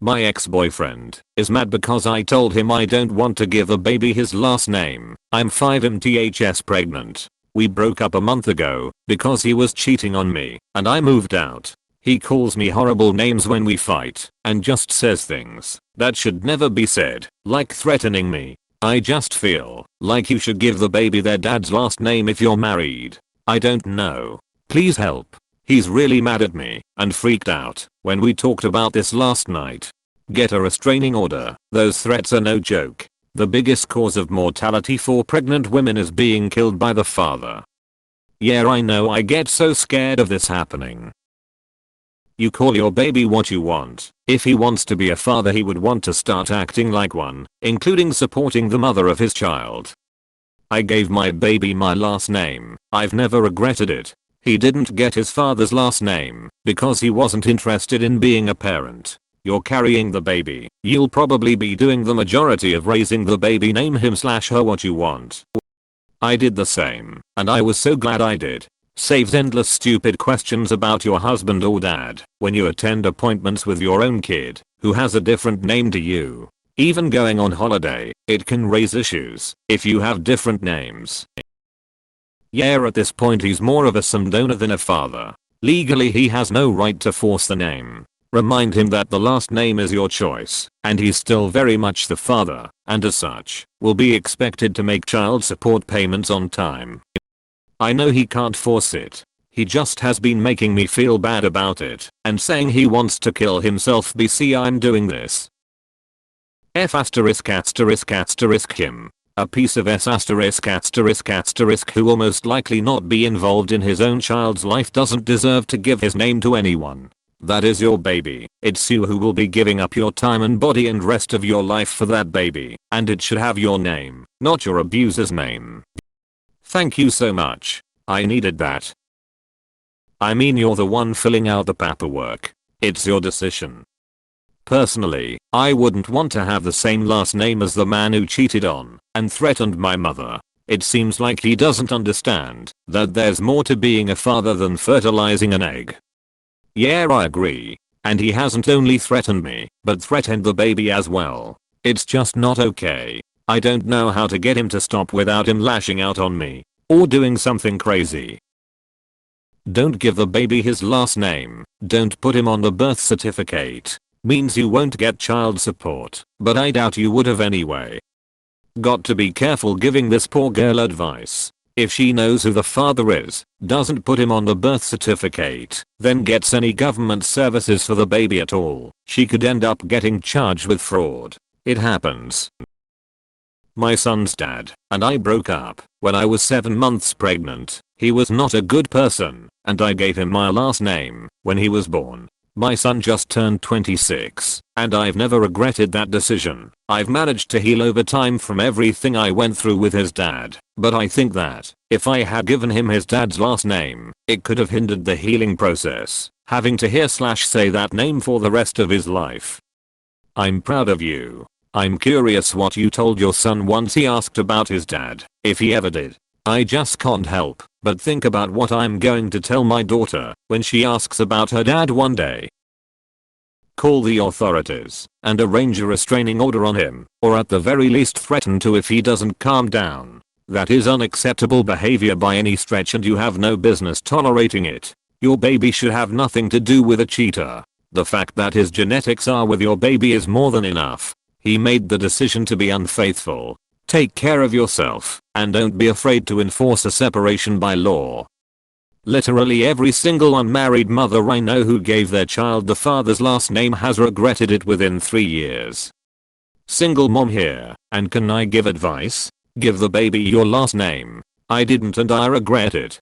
My ex-boyfriend is mad because I told him I don't want to give a baby his last name. I'm 5mths pregnant. We broke up a month ago because he was cheating on me and I moved out. He calls me horrible names when we fight and just says things that should never be said, like threatening me. I just feel like you should give the baby their dad's last name if you're married. I don't know. Please help. He's really mad at me and freaked out when we talked about this last night. Get a restraining order. Those threats are no joke. The biggest cause of mortality for pregnant women is being killed by the father. Yeah, I know, I get so scared of this happening. You call your baby what you want. If he wants to be a father, he would want to start acting like one, including supporting the mother of his child. I gave my baby my last name. I've never regretted it. He didn't get his father's last name because he wasn't interested in being a parent. You're carrying the baby. You'll probably be doing the majority of raising the baby. Name him/her what you want. I did the same, and I was so glad I did. Saves endless stupid questions about your husband or dad when you attend appointments with your own kid who has a different name to you. Even going on holiday, it can raise issues if you have different names. Yeah, at this point he's more of a son donor than a father. Legally he has no right to force the name. Remind him that the last name is your choice, and he's still very much the father, and as such, will be expected to make child support payments on time. I know he can't force it. He just has been making me feel bad about it, and saying he wants to kill himself. BC, I'm doing this. F*** him. A piece of S*** who will most likely not be involved in his own child's life doesn't deserve to give his name to anyone. That is your baby. It's you who will be giving up your time and body and rest of your life for that baby, and it should have your name, not your abuser's name. Thank you so much. I needed that. I mean, you're the one filling out the paperwork. It's your decision. Personally, I wouldn't want to have the same last name as the man who cheated on and threatened my mother. It seems like he doesn't understand that there's more to being a father than fertilizing an egg. Yeah, I agree. And he hasn't only threatened me, but threatened the baby as well. It's just not okay. I don't know how to get him to stop without him lashing out on me or doing something crazy. Don't give the baby his last name. Don't put him on the birth certificate. Means you won't get child support, but I doubt you would have anyway. Got to be careful giving this poor girl advice. If she knows who the father is, doesn't put him on the birth certificate, then gets any government services for the baby at all, she could end up getting charged with fraud. It happens. My son's dad and I broke up when I was 7 months pregnant. He was not a good person, and I gave him my last name when he was born. My son just turned 26, and I've never regretted that decision. I've managed to heal over time from everything I went through with his dad, but I think that if I had given him his dad's last name, it could have hindered the healing process, having to hear/say that name for the rest of his life. I'm proud of you. I'm curious what you told your son once he asked about his dad, if he ever did. I just can't help but think about what I'm going to tell my daughter when she asks about her dad one day. Call the authorities and arrange a restraining order on him, or at the very least threaten to if he doesn't calm down. That is unacceptable behavior by any stretch, and you have no business tolerating it. Your baby should have nothing to do with a cheater. The fact that his genetics are with your baby is more than enough. He made the decision to be unfaithful. Take care of yourself, and don't be afraid to enforce a separation by law. Literally every single unmarried mother I know who gave their child the father's last name has regretted it within 3 years. Single mom here, and can I give advice? Give the baby your last name. I didn't and I regret it.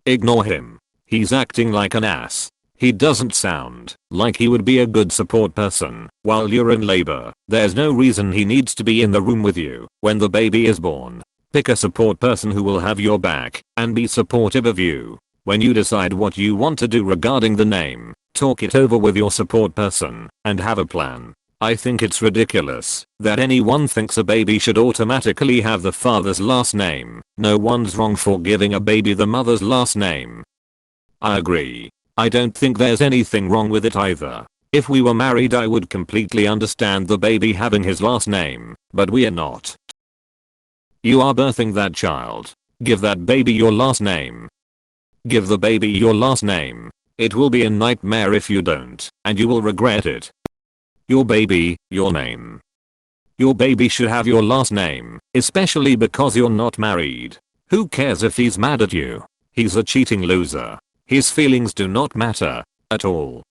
Ignore him. He's acting like an ass. He doesn't sound like he would be a good support person while you're in labor. There's no reason he needs to be in the room with you when the baby is born. Pick a support person who will have your back and be supportive of you. When you decide what you want to do regarding the name, talk it over with your support person and have a plan. I think it's ridiculous that anyone thinks a baby should automatically have the father's last name. No one's wrong for giving a baby the mother's last name. I agree. I don't think there's anything wrong with it either. If we were married I would completely understand the baby having his last name, but we are not. You are birthing that child. Give that baby your last name. Give the baby your last name. It will be a nightmare if you don't, and you will regret it. Your baby, your name. Your baby should have your last name, especially because you're not married. Who cares if he's mad at you? He's a cheating loser. His feelings do not matter at all.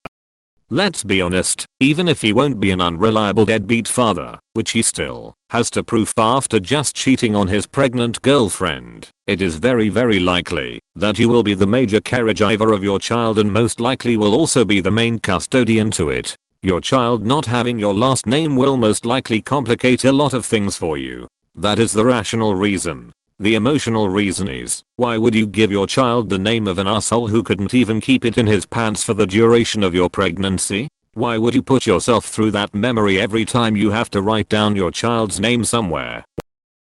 Let's be honest, even if he won't be an unreliable deadbeat father, which he still has to prove after just cheating on his pregnant girlfriend, it is very likely that you will be the major caregiver of your child and most likely will also be the main custodian to it. Your child not having your last name will most likely complicate a lot of things for you. That is the rational reason. The emotional reason is, why would you give your child the name of an asshole who couldn't even keep it in his pants for the duration of your pregnancy? Why would you put yourself through that memory every time you have to write down your child's name somewhere?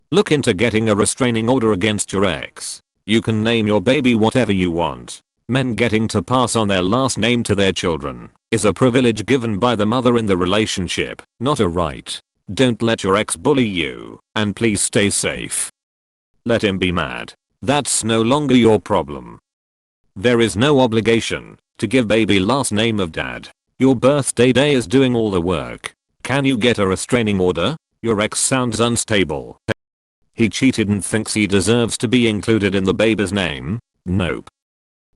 Look into getting a restraining order against your ex. You can name your baby whatever you want. Men getting to pass on their last name to their children is a privilege given by the mother in the relationship, not a right. Don't let your ex bully you, and please stay safe. Let him be mad. That's no longer your problem. There is no obligation to give baby last name of dad. Your birthday day is doing all the work. Can you get a restraining order? Your ex sounds unstable. He cheated and thinks he deserves to be included in the baby's name? Nope.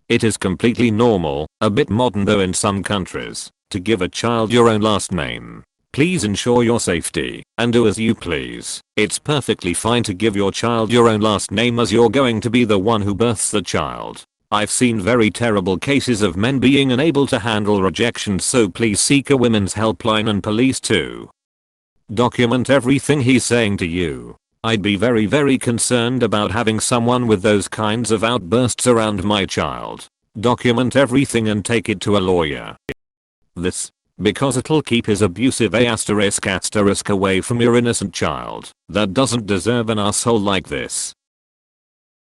It is completely normal, a bit modern though in some countries, to give a child your own last name. Please ensure your safety and do as you please. It's perfectly fine to give your child your own last name as you're going to be the one who births the child. I've seen very terrible cases of men being unable to handle rejection, so please seek a women's helpline and police too. Document everything he's saying to you. I'd be very concerned about having someone with those kinds of outbursts around my child. Document everything and take it to a lawyer. Because it'll keep his abusive asterisk away from your innocent child that doesn't deserve an asshole like this.